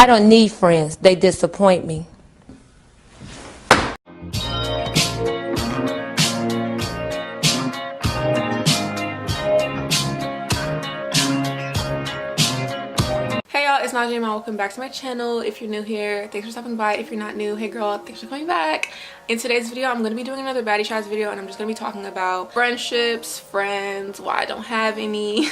I don't need friends. They disappoint me. Hey y'all, it's Najee and welcome back to my channel. If you're new here, thanks for stopping by. If you're not new, hey girl, thanks for coming back. In today's video, I'm going to be doing another baddie shots video, and I'm just going to be talking about friendships, friends, why I don't have any,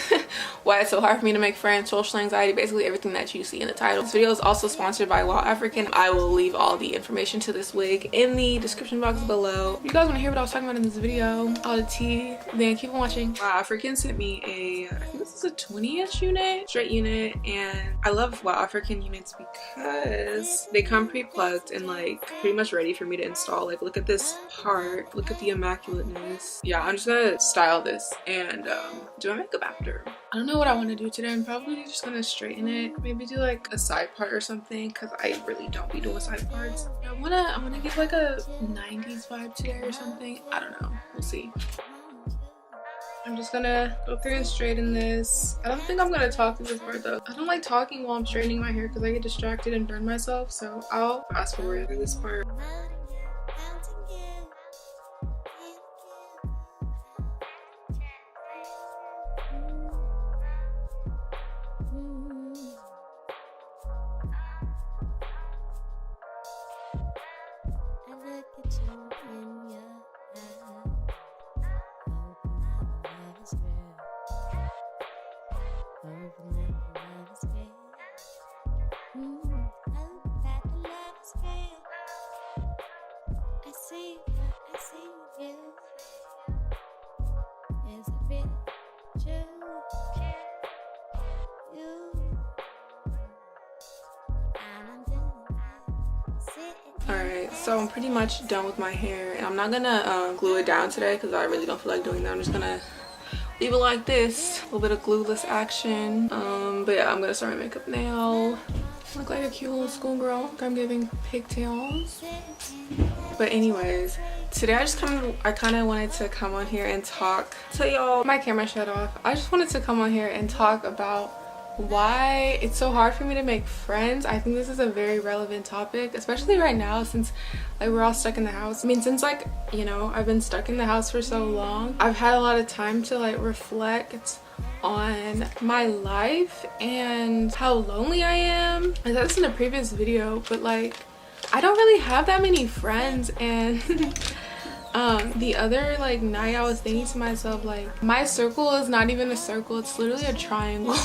why it's so hard for me to make friends, social anxiety, basically everything that you see in the title. This video is also sponsored by WowAfrican. I will leave all the information to this wig in the description box below. If you guys want to hear what I was talking about in this video, all the tea, then keep on watching. WowAfrican sent me a, I think this is a 20-inch unit, straight unit, and I love WowAfrican units because they come pre-plucked and like pretty much ready for me to install. Like, look at this part, look at the immaculateness. Yeah, I'm just gonna style this and do my makeup after. I don't know what I want to do today. I'm probably just gonna straighten it, maybe do like a side part or something, because I really don't be doing side parts. I wanna give like a 90s vibe today or something. I don't know, we'll see. I'm just gonna go through and straighten this. I don't think I'm gonna talk through this part though. I don't like talking while I'm straightening my hair because I get distracted and burn myself, so I'll fast forward through this part. Alright, so I'm pretty much done with my hair, and I'm not gonna glue it down today because I really don't feel like doing that. I'm just gonna leave it like this, a little bit of glueless action. But yeah, I'm gonna start my makeup now. I look like a cute little schoolgirl. I'm giving pigtails. But anyways, today I kind of wanted to come on here and talk to y'all. My camera shut off. I just wanted to come on here and talk about why it's so hard for me to make friends. I think this is a very relevant topic, especially right now since like we're all stuck in the house. I mean, since like, you know, I've been stuck in the house for so long, I've had a lot of time to like reflect on my life and how lonely I am. I said this in a previous video, but like I don't really have that many friends, and the other like night I was thinking to myself, like, my circle is not even a circle, it's literally a triangle.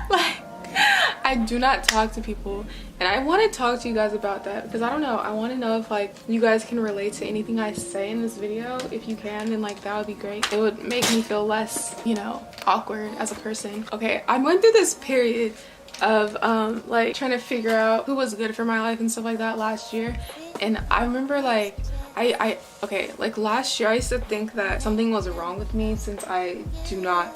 Like, I do not talk to people, and I want to talk to you guys about that because I don't know, I want to know if like you guys can relate to anything I say in this video. If you can, then like that would be great. It would make me feel less, you know, awkward as a person. Okay, I went through this period of like trying to figure out who was good for my life and stuff like that last year, and I remember like okay, like last year I used to think that something was wrong with me since I do not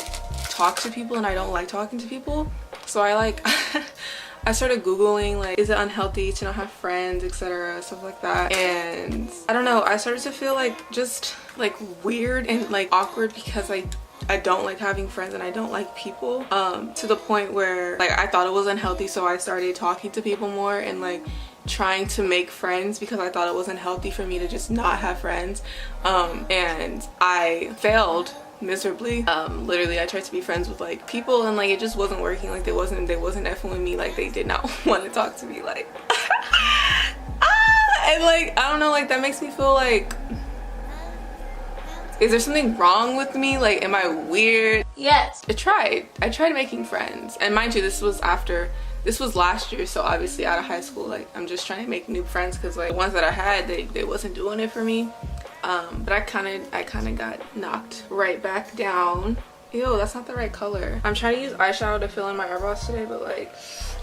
talk to people and I don't like talking to people. So I like I started googling like, is it unhealthy to not have friends, etc., stuff like that. And I don't know, I started to feel like just like weird and like awkward because I don't like having friends and I don't like people, to the point where like I thought it was unhealthy, so I started talking to people more and like trying to make friends because I thought it wasn't healthy for me to just not have friends. And I failed miserably. Literally I tried to be friends with like people and like it just wasn't working. Like they wasn't effing with me. Like they did not want to talk to me. Like and like I don't know, like that makes me feel like, is there something wrong with me? Like, am I weird? Yes. I tried making friends, and mind you, this was last year, so obviously out of high school, like I'm just trying to make new friends because like the ones that I had, they wasn't doing it for me. But I kind of got knocked right back down. Ew, that's not the right color. I'm trying to use eyeshadow to fill in my eyebrows today, but like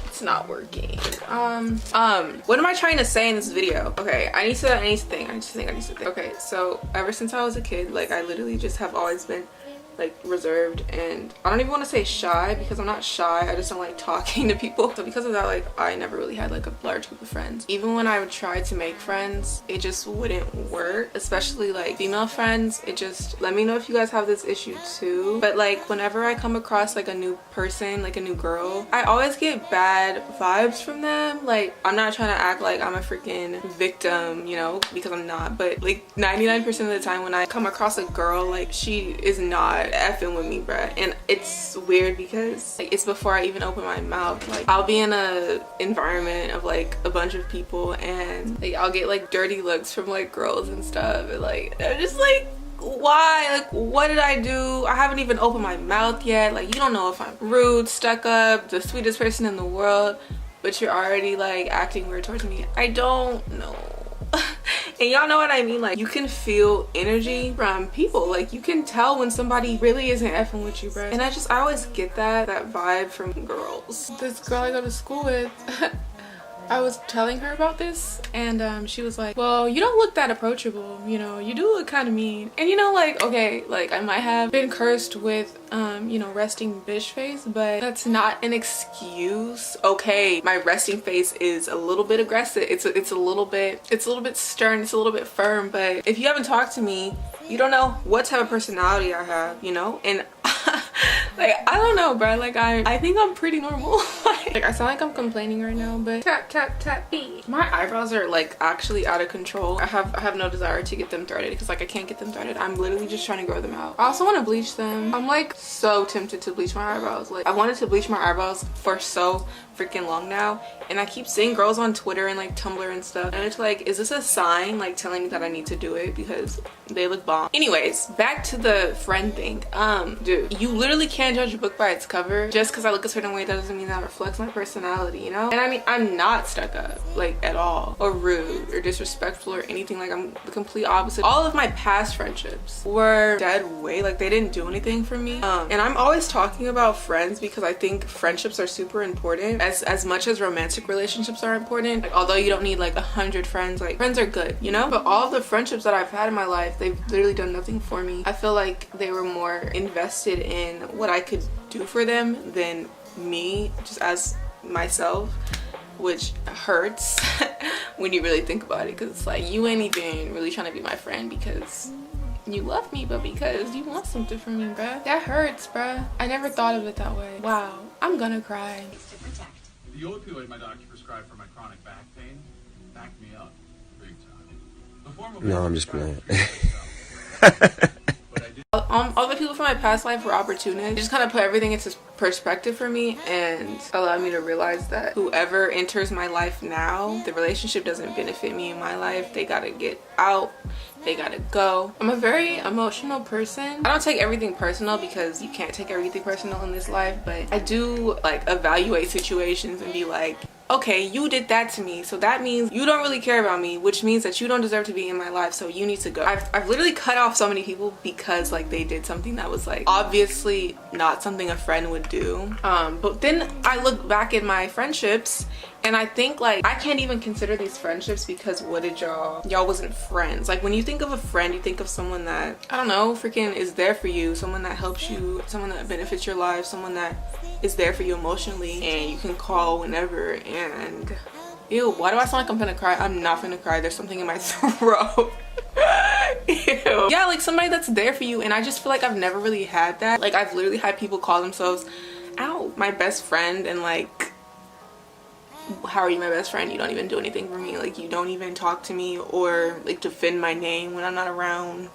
it's not working. What am I trying to say in this video? Okay, I need to think. Okay, so ever since I was a kid, like I literally just have always been like reserved, and I don't even want to say shy because I'm not shy, I just don't like talking to people. So because of that, like I never really had like a large group of friends. Even when I would try to make friends, it just wouldn't work, especially like female friends. It just, let me know if you guys have this issue too, but like whenever I come across like a new person, like a new girl, I always get bad vibes from them. Like I'm not trying to act like I'm a freaking victim, you know, because I'm not, but like 99% of the time when I come across a girl, like she is not effing with me, bruh. And it's weird because like it's before I even open my mouth. Like I'll be in a environment of like a bunch of people and like I'll get like dirty looks from like girls and stuff, and like they're just like, why? Like what did I do? I haven't even opened my mouth yet. Like you don't know if I'm rude, stuck up, the sweetest person in the world, but you're already like acting weird towards me. I don't know. And y'all know what I mean, like you can feel energy from people. Like you can tell when somebody really isn't effing with you, bro. And I always get that vibe from girls. This girl I go to school with I was telling her about this, and she was like, well, you don't look that approachable, you know, you do look kind of mean. And you know, like, okay, like I might have been cursed with you know, resting bitch face, but that's not an excuse. Okay, my resting face is a little bit aggressive, it's a little bit stern, it's a little bit firm, but if you haven't talked to me, you don't know what type of personality I have, you know. And like I don't know, bro, like I think I'm pretty normal. Like I sound like I'm complaining right now, but tap tap tap B. My eyebrows are like actually out of control. I have no desire to get them threaded because like I can't get them threaded. I'm literally just trying to grow them out. I also want to bleach them. I'm like so tempted to bleach my eyebrows. Like I wanted to bleach my eyebrows for so freaking long now, and I keep seeing girls on Twitter and like Tumblr and stuff, and it's like, is this a sign like telling me that I need to do it because they look bomb? Anyways, back to the friend thing. Dude, you literally can't judge a book by its cover. Just because I look a certain way doesn't mean that reflects my personality, you know. And I mean, I'm not stuck up like at all, or rude or disrespectful or anything. Like I'm the complete opposite. All of my past friendships were dead weight, like they didn't do anything for me. And I'm always talking about friends because I think friendships are super important as much as romantic relationships are important. Like although you don't need like 100 friends, like friends are good, you know. But all of the friendships that I've had in my life, they've literally done nothing for me. I feel like they were more invested in what I could do for them than me just as myself, which hurts when you really think about it, because it's like you ain't even really trying to be my friend because you love me, but because you want something from me, bruh. That hurts, bruh. I never thought of it that way. Wow, I'm gonna cry. The opioid my doctor prescribed for my chronic back pain backed me up big time. No, I'm just playing. All the people from my past life were opportunists. It just kind of put everything into perspective for me and allowed me to realize that whoever enters my life now, the relationship doesn't benefit me in my life. They gotta get out. They gotta go. I'm a very emotional person. I don't take everything personal because you can't take everything personal in this life, but I do like evaluate situations and be like, okay, you did that to me, so that means you don't really care about me, which means that you don't deserve to be in my life, so you need to go. I've literally cut off so many people because like they did something that was like obviously not something a friend would do. But then I look back at my friendships and I think like I can't even consider these friendships because what did y'all wasn't friends. Like when you think of a friend, you think of someone that, I don't know, freaking is there for you, someone that helps you, someone that benefits your life, someone that is there for you emotionally and you can call whenever. And ew, why do I sound like I'm gonna cry? I'm not gonna cry. There's something in my throat. Ew. Yeah, like somebody that's there for you, and I just feel like I've never really had that. Like I've literally had people call themselves, ow, my best friend, and like, how are you my best friend? You don't even do anything for me. Like you don't even talk to me or like defend my name when I'm not around.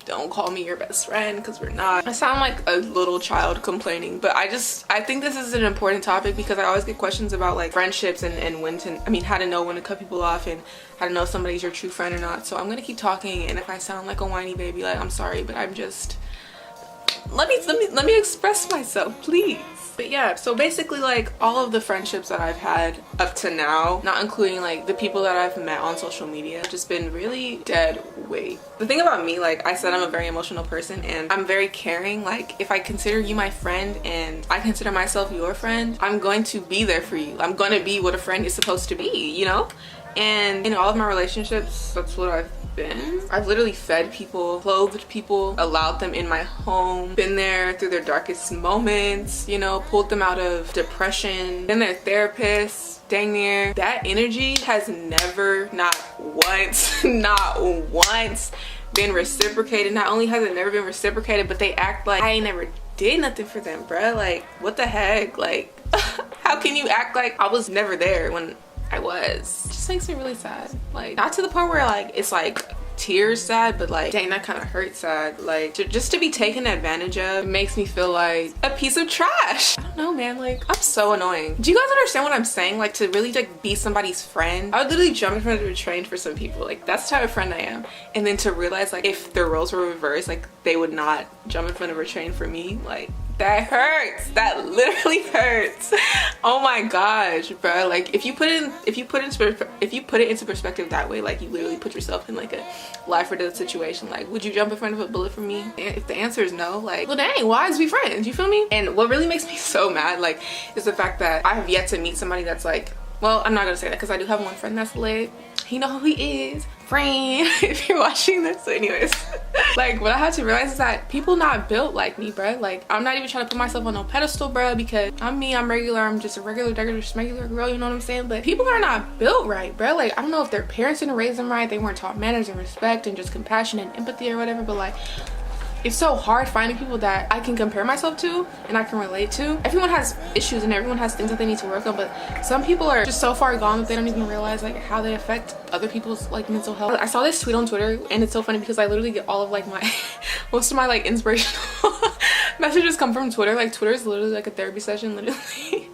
Don't call me your best friend because we're not. I sound like a little child complaining, but I think this is an important topic because I always get questions about like friendships and when to, I mean, how to know when to cut people off and how to know if somebody's your true friend or not. So I'm gonna keep talking, and if I sound like a whiny baby, like I'm sorry, but I'm just, let me express myself, please. But yeah, so basically like all of the friendships that I've had up to now, not including like the people that I've met on social media, have just been really dead weight. The thing about me, like I said, I'm a very emotional person and I'm very caring. Like if I consider you my friend and I consider myself your friend, I'm going to be there for you. I'm going to be what a friend is supposed to be, you know? And in all of my relationships, that's what I've been. I've literally fed people, clothed people, allowed them in my home, been there through their darkest moments, you know, pulled them out of depression, been their therapist, dang near. That energy has never, not once been reciprocated. Not only has it never been reciprocated, but they act like I ain't never did nothing for them, bruh. Like, what the heck? Like, how can you act like I was never there when I was? It just makes me really sad. Like, not to the point where like it's like tears sad, but like, dang, that kind of hurts sad. Like, just to be taken advantage of, it makes me feel like a piece of trash. I don't know, man. Like, I'm so annoying. Do you guys understand what I'm saying? Like, to really like be somebody's friend, I would literally jump in front of a train for some people. Like, that's the type of friend I am. And then to realize like if the roles were reversed, like they would not jump in front of a train for me. Like, that hurts. That literally hurts. Oh my gosh, bro. Like, if you put it into perspective that way, like you literally put yourself in like a life or death situation. Like, would you jump in front of a bullet for me? And if the answer is no, like, well dang, why is we friends? You feel me? And what really makes me so mad, like, is the fact that I have yet to meet somebody that's like, well, I'm not gonna say that because I do have one friend that's lit. He know who he is. Friend, if you're watching this. So anyways, like, what I had to realize is that people not built like me, bruh. Like, I'm not even trying to put myself on no pedestal, bruh, because I'm me, I'm regular, I'm just a regular girl, you know what I'm saying? But people are not built right, bruh. Like, I don't know if their parents didn't raise them right, they weren't taught manners and respect and just compassion and empathy or whatever, but like, it's so hard finding people that I can compare myself to and I can relate to. Everyone has issues and everyone has things that they need to work on, but some people are just so far gone that they don't even realize like how they affect other people's like mental health. I saw this tweet on Twitter and it's so funny because I literally get all of like my most of my like inspirational messages come from Twitter. Like, Twitter is literally like a therapy session, literally.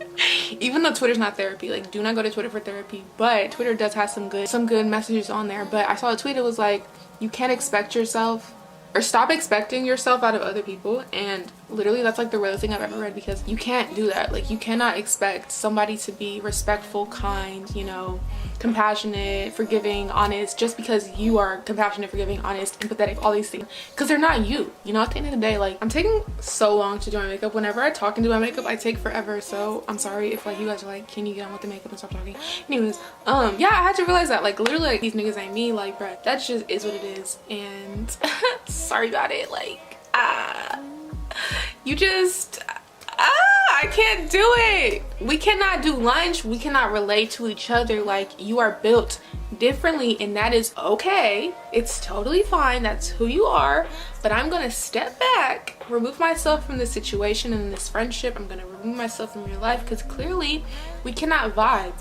Even though Twitter's not therapy, like, do not go to Twitter for therapy, but Twitter does have some good messages on there. But I saw a tweet, it was like, you can't expect yourself, or stop expecting yourself out of other people. And literally that's like the realest thing I've ever read, because you can't do that. Like, you cannot expect somebody to be respectful, kind, you know, compassionate, forgiving, honest, just because you are compassionate, forgiving, honest, empathetic, all these things, because they're not you, you know. At the end of the day, like, I'm taking so long to do my makeup. Whenever I talk and do my makeup, I take forever, so I'm sorry if like you guys are like, can you get on with the makeup and stop talking? Anyways, yeah, I had to realize that, like, literally, like, these niggas ain't me. Like, bruh, that just is what it is. And sorry about it. Like, you just I can't do it. We cannot do lunch. We cannot relate to each other. Like, you are built differently, and that is okay. It's totally fine. That's who you are. But I'm gonna step back, remove myself from this situation and this friendship. I'm gonna remove myself from your life, because clearly we cannot vibe.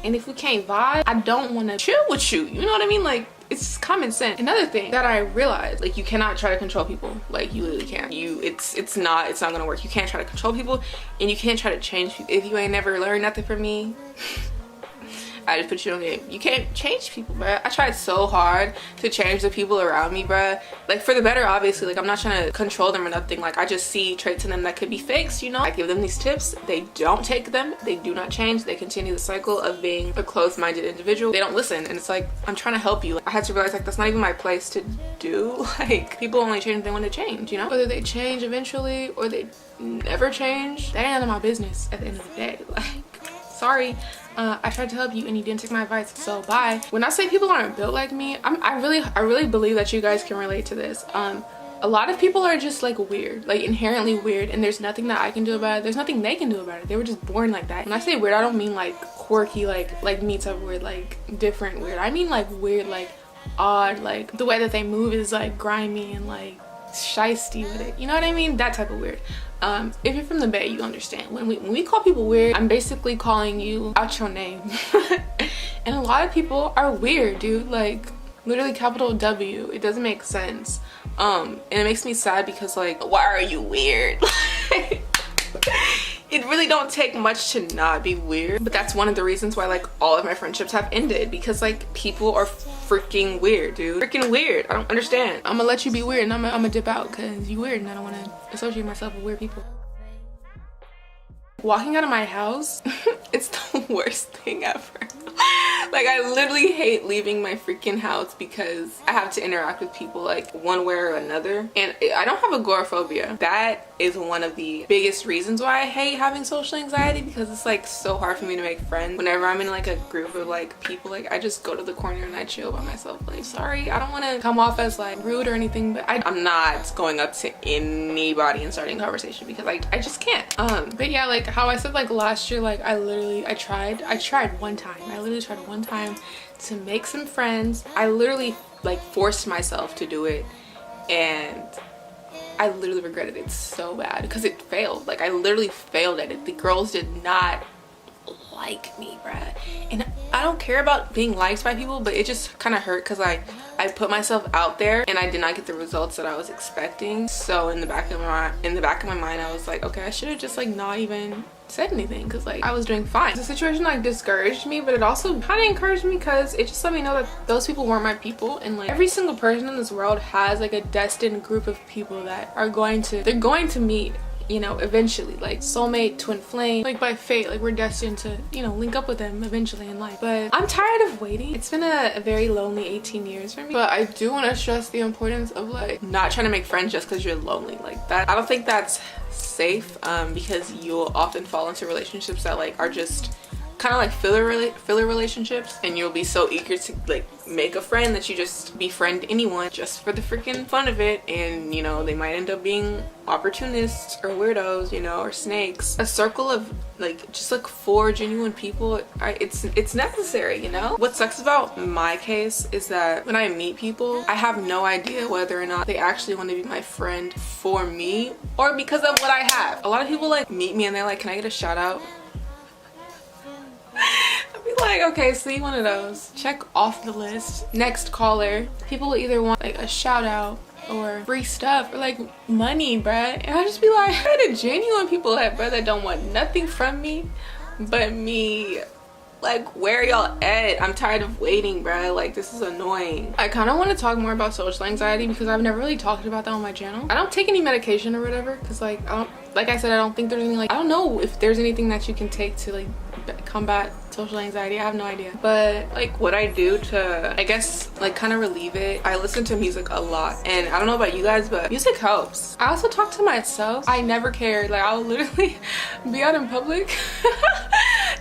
And if we can't vibe, I don't want to chill with you. You know what I mean? Like, it's common sense. Another thing that I realized, like, you cannot try to control people. Like, you literally can't. It's not gonna work. You can't try to control people, and you can't try to change people. If you ain't never learned nothing from me, I just put you on game. You can't change people, bruh. I tried so hard to change the people around me, bruh. Like, for the better, obviously. Like, I'm not trying to control them or nothing. Like, I just see traits in them that could be fixed, you know? I give them these tips. They don't take them. They do not change. They continue the cycle of being a closed-minded individual. They don't listen. And it's like, I'm trying to help you. I had to realize, like, that's not even my place to do. Like, people only change if they want to change, you know? Whether they change eventually or they never change, that ain't none of my business at the end of the day. Like, sorry. I tried to help you and you didn't take my advice, so bye. When I say people aren't built like me, I really believe that you guys can relate to this. A lot of people are just like weird, like inherently weird, and there's nothing that I can do about it. There's nothing they can do about it. They were just born like that. When I say weird, I don't mean like quirky, like me type of weird, like different weird. I mean like weird, like odd, like the way that they move is like grimy and like shiesty with it. You know what I mean? That type of weird. If you're from the Bay, you understand. When we call people weird, I'm basically calling you out your name. And a lot of people are weird, dude. Like, literally capital W. It doesn't make sense. And it makes me sad because, like, why are you weird? It really don't take much to not be weird, but that's one of the reasons why, like, all of my friendships have ended, because, like, people are freaking weird, dude. Freaking weird. I don't understand. I'm gonna let you be weird, and I'm gonna dip out because you weird and I don't want to associate myself with weird people. Walking out of my house, it's the worst thing ever. Like, I literally hate leaving my freaking house because I have to interact with people like one way or another. And I don't have agoraphobia. That is one of the biggest reasons why I hate having social anxiety, because it's like so hard for me to make friends. Whenever I'm in like a group of like people, like I just go to the corner and I chill by myself. Like, sorry, I don't want to come off as like rude or anything, but I'm not going up to anybody and starting a conversation because I just can't. But yeah, like how I said like last year, like I tried one time. I literally tried one time to make some friends. I literally like forced myself to do it, and I literally regretted it so bad because it failed. Like, I literally failed at it. The girls did not like me, bruh. And I don't care about being liked by people, but it just kind of hurt because I put myself out there and I did not get the results that I was expecting. So in the back of my mind, I was like, okay, I should have just like not even said anything, because like I was doing fine. The situation like discouraged me, but it also kind of encouraged me because it just let me know that those people weren't my people. And like every single person in this world has like a destined group of people that are going to meet, you know, eventually, like soulmate, twin flame, like by fate, like we're destined to, you know, link up with them eventually in life. But I'm tired of waiting. It's been a very lonely 18 years for me, but I do want to stress the importance of like not trying to make friends just because you're lonely. Like that, I don't think that's safe, because you'll often fall into relationships that like are just kind of like filler relationships, and you'll be so eager to like make a friend that you just befriend anyone just for the freaking fun of it, and you know, they might end up being opportunists or weirdos, you know, or snakes. A circle of like just like 4 genuine people, it's necessary, you know. What sucks about my case is that when I meet people, I have no idea whether or not they actually want to be my friend for me or because of what I have. A lot of people like meet me and they're like, can I get a shout out? I'd be like, okay, see, one of those, check off the list. Next caller. People will either want like a shout out or free stuff or like money, bruh, and I just be like, I had genuine people that, bruh, that don't want nothing from me but me. Like, where y'all at? I'm tired of waiting, bruh. Like, this is annoying. I kind of want to talk more about social anxiety because I've never really talked about that on my channel. I don't take any medication or whatever because like like I said, I don't think there's anything like, I don't know if there's anything that you can take to like combat social anxiety. I have no idea. But like what I do to, I guess, like kind of relieve it, I listen to music a lot. And I don't know about you guys, but music helps. I also talk to myself. I never cared. Like, I'll literally be out in public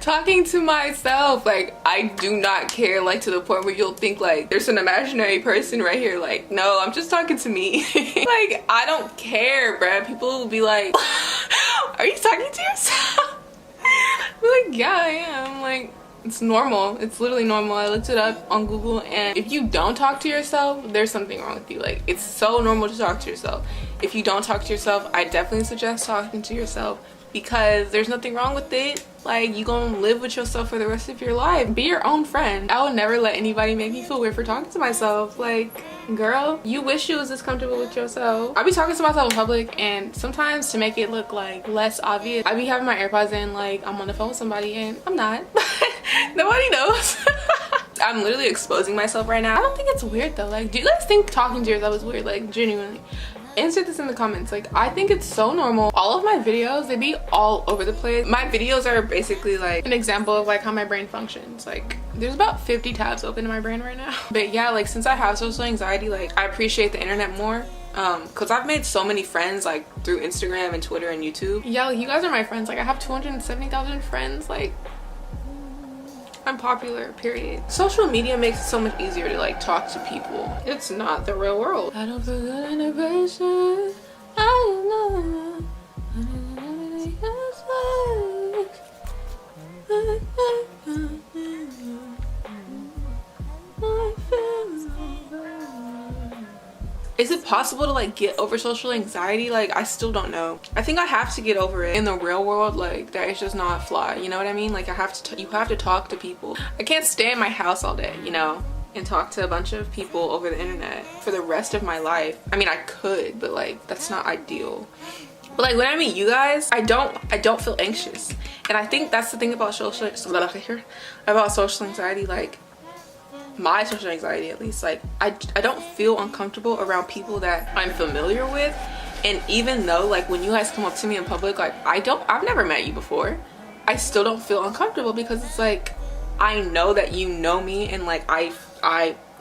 talking to myself. Like, I do not care, like to the point where you'll think like there's an imaginary person right here. Like, no, I'm just talking to me. Like, I don't care, bruh. People will be like, are you talking to yourself? I'm like, yeah, I am. Like, it's normal. It's literally normal. I looked it up on Google, and if you don't talk to yourself, there's something wrong with you. Like, it's so normal to talk to yourself. If you don't talk to yourself, I definitely suggest talking to yourself because there's nothing wrong with it. Like, you gonna live with yourself for the rest of your life. Be your own friend. I will never let anybody make me feel weird for talking to myself. Like, girl, you wish you was this comfortable with yourself. I be talking to myself in public, and sometimes to make it look like less obvious, I be having my AirPods in like I'm on the phone with somebody, and I'm not. Nobody knows. I'm literally exposing myself right now. I don't think it's weird though. Like, do you guys think talking to yourself is weird? Like, genuinely. Answer this in the comments. Like, I think it's so normal. All of my videos, they be all over the place. My videos are basically like an example of like how my brain functions. Like, there's about 50 tabs open in my brain right now. But yeah, like, since I have social anxiety, like, I appreciate the internet more, because I've made so many friends like through Instagram and Twitter and YouTube. Yeah, like, you guys are my friends. Like, I have 270,000 friends. Like, I'm popular, period. Social media makes it so much easier to like talk to people. It's not the real world. I don't feel good under pressure. I don't know. Is it possible to like get over social anxiety? Like, I still don't know. I think I have to get over it. In the real world, like, that is just not fly, you know what I mean? Like, you have to talk to people. I can't stay in my house all day, you know, and talk to a bunch of people over the internet for the rest of my life. I mean, I could, but like, that's not ideal. But like, when I meet you guys, I don't feel anxious. And I think that's the thing about social anxiety. Like, my social anxiety, at least, like, I don't feel uncomfortable around people that I'm familiar with. And even though, like, when you guys come up to me in public, like, I've never met you before, I still don't feel uncomfortable because it's like, I know that you know me, and like I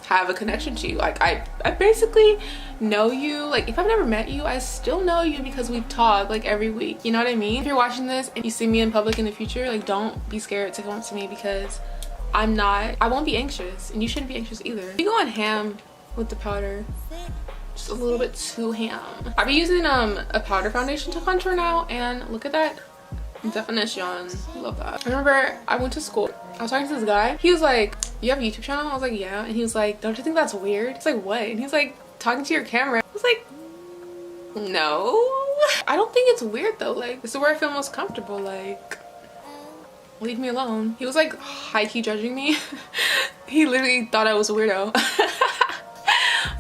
have a connection to you. Like I basically know you. Like if I've never met you, I still know you because we talk like every week, you know what I mean? If you're watching this and you see me in public in the future, like don't be scared to come up to me, because I won't be anxious, and you shouldn't be anxious either. You go on ham with the powder, just a little bit too ham. I've been using a powder foundation to contour now, and look at that definition. Love that. I remember I went to school, I was talking to this guy. He was like, you have a YouTube channel? I was like, yeah. And he was like, don't you think that's weird? It's like, what? And he's like, talking to your camera. I was like, no, I don't think it's weird though. Like this is where I feel most comfortable. Like leave me alone. He was like high-key judging me. He literally thought I was a weirdo.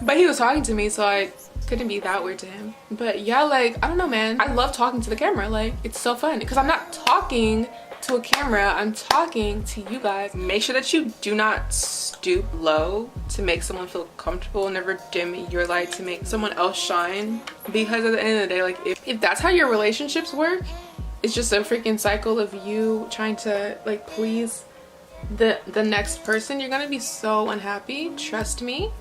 But he was talking to me, so I couldn't be that weird to him. But yeah, like I don't know, man, I love talking to the camera. Like it's so fun because I'm not talking to a camera, I'm talking to you guys. Make sure that you do not stoop low to make someone feel comfortable. Never dim your light to make someone else shine, because at the end of the day, like if that's how your relationships work, it's just a freaking cycle of you trying to like please the next person. You're gonna be so unhappy. Trust me,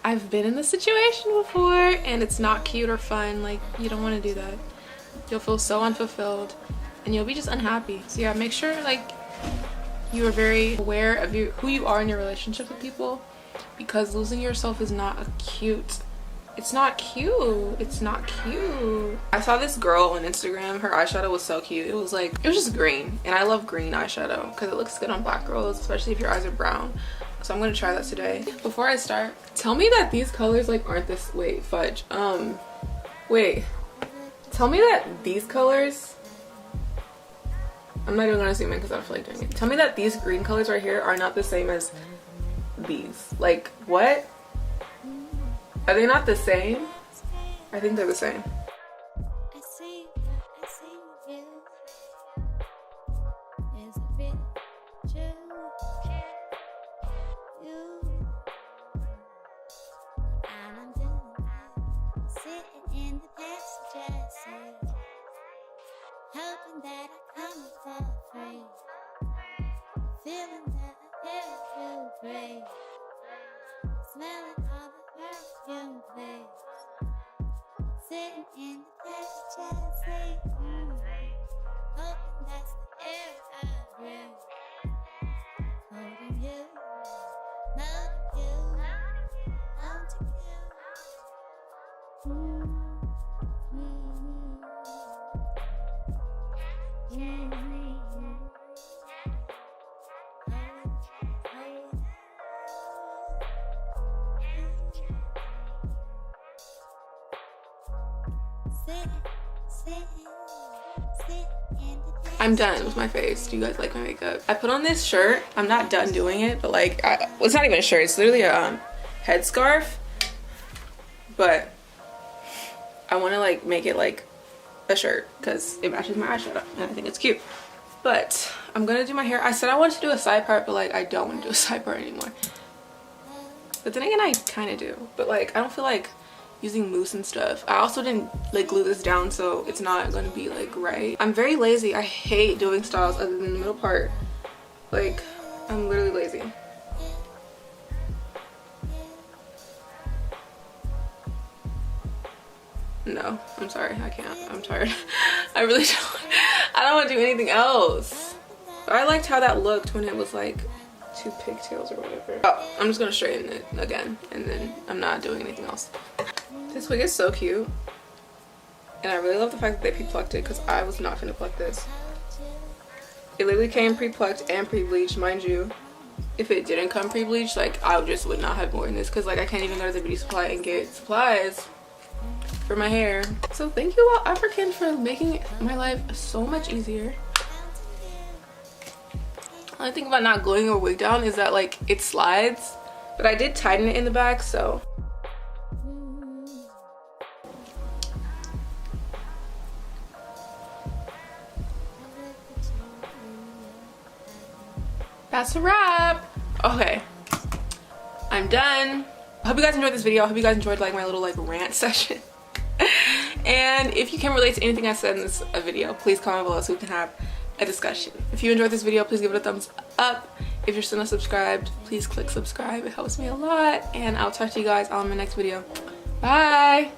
I've been in this situation before, and it's not cute or fun. Like you don't want to do that. You'll feel so unfulfilled and you'll be just unhappy. So yeah, make sure like you are very aware of who you are in your relationship with people, because losing yourself is not a cute, it's not cute. It's not cute. I saw this girl on Instagram, her eyeshadow was so cute. It was just green, and I love green eyeshadow because it looks good on black girls, especially if your eyes are brown. So I'm gonna try that today. Before I start, tell me that these colors like aren't this, wait, fudge. Wait, tell me that these colors, I'm not even gonna zoom in because I don't feel like doing it. Tell me that these green colors right here are not the same as these. Like, what? Are they not the same? I think they're the same. I'm done with my face. Do you guys like my makeup? I put on this shirt. I'm not done doing it, but like, well, it's not even a shirt. It's literally a headscarf, but I want to like make it like a shirt because it matches my eyeshadow and I think it's cute. But I'm gonna do my hair. I said I wanted to do a side part, but like I don't want to do a side part anymore. But then again, I kind of do. But like I don't feel like using mousse and stuff. I also didn't like glue this down, so it's not gonna be like right. I'm very lazy. I hate doing styles other than the middle part. Like I'm literally lazy. No, I'm sorry, I can't. I'm tired. I really don't. I don't want to do anything else. But I liked how that looked when it was like two pigtails or whatever. Oh, I'm just gonna straighten it again, and then I'm not doing anything else. This wig is so cute, and I really love the fact that they pre-plucked it because I was not gonna pluck this. It literally came pre-plucked and pre-bleached. Mind you, if it didn't come pre-bleached, like I just would not have worn this because like I can't even go to the beauty supply and get supplies for my hair. So thank you WowAfrican for making my life so much easier. The only thing about not gluing a wig down is that like it slides, but I did tighten it in the back, so. That's a wrap. Okay, I'm done. I hope you guys enjoyed this video. I hope you guys enjoyed like my little like rant session. And if you can relate to anything I said in this video, please comment below so we can have a discussion. If you enjoyed this video, please give it a thumbs up. If you're still not subscribed, please click subscribe. It helps me a lot. And I'll talk to you guys on my next video. Bye!